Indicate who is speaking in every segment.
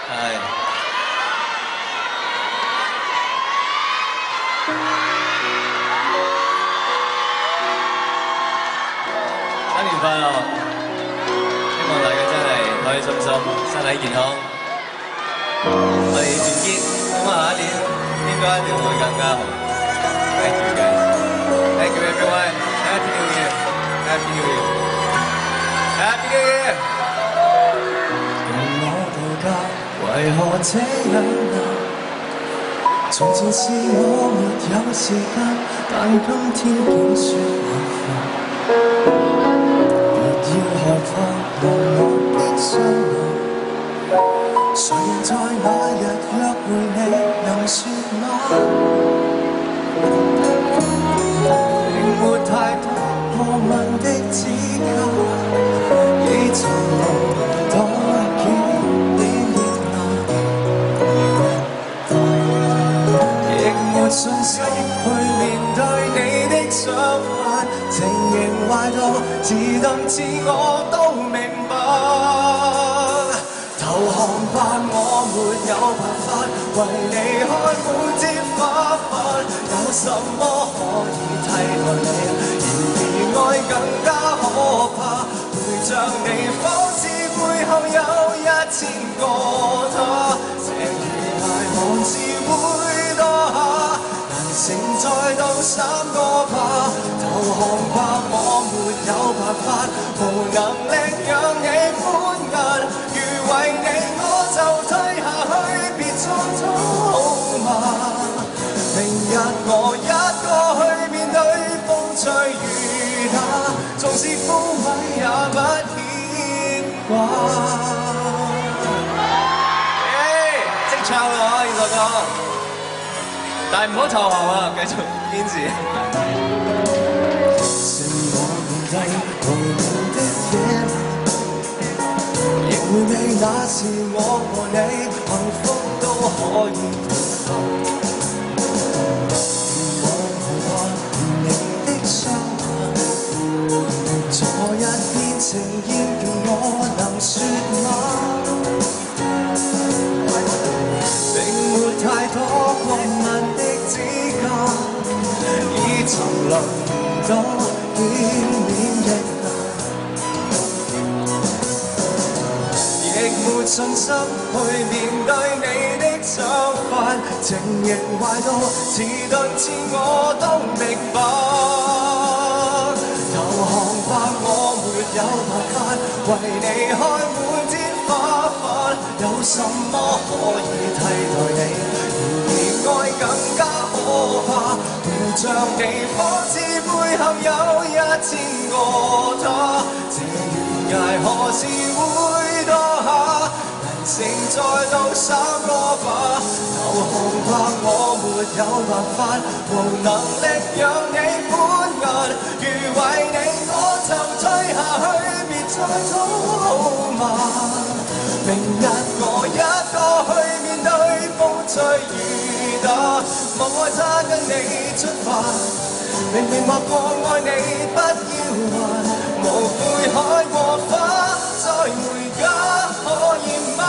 Speaker 1: 係。新年快樂！希望大家真係開開心心，身體健康。我哋團結，咁下一年應該一定會更加好。Thank you guys. Thank you everyone. Happy New Year. Happy New Year. Happy New Year.
Speaker 2: 共我度假，為何這樣難？從前是我沒有時間，但今天竟說晚飯。別要害怕，讓我的雙眼，誰人在那日約會你，能說嗎？並沒太多過問的指甲，已曾留多幾年熱鬧，亦沒信心去面對你的想法，情形壞到自問自我都明白。投降吧，我沒有辦法為你開滿天花瓣，有什麼可以替代你？然而愛更加可怕，陪着你仿似背後有1000個他，這懸崖何時會墮下？難成再到3個吧，投降吧，我沒有辦法，無能力讓你歡顏。如為你我就退下去，別再走嘛。明日我一個去面對風吹雨打，縱使枯萎也不牽掛。
Speaker 1: 即唱啦呢首歌，但係唔好投降啊，繼續堅持。
Speaker 2: 剩我面對無聊的夜晚，亦回味那時我和你幸福都可以同行。願我無話你的雙眼，昨日變成厭倦我能說嗎？並沒太多過問的指甲，已曾留到見面的亦沒信心去面對你的想法，情形壞到自對自我都明白。投降吧，我沒有辦法為你開滿天花瓣，有什麼可以替代你？然而愛更加可怕，陪着你仿似背後有1000個他，這懸崖何時會墮下？難成再到3個吧，投降吧，我沒有辦法，無能力讓你歡顏。如為你我就退下去，別再走嘛。明日我一個去面對風吹雨打，莫愛他跟你出發，明明默過愛你不要還，無悔海和花再回家可以嗎？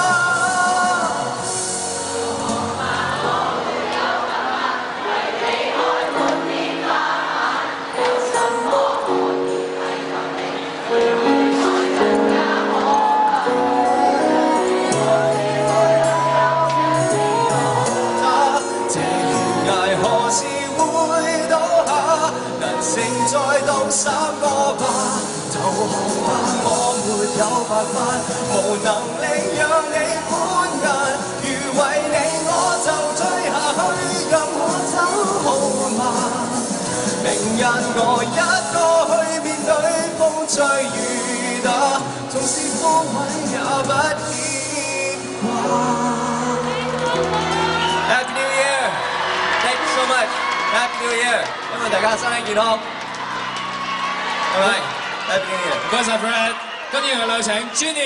Speaker 2: 再到3個吧，投降吧，我沒有辦法，無能力讓你歡顏。如為你我就退下去，任我走好嗎？明日我一個去面對風吹雨打，縱使枯萎也不牽掛。Happy New Year! Thank you so much. Happy New Year! 希望大家身體健康。係咪？Happy New Year！
Speaker 3: 唔該曬 Fred，跟住我哋有請 Jenny。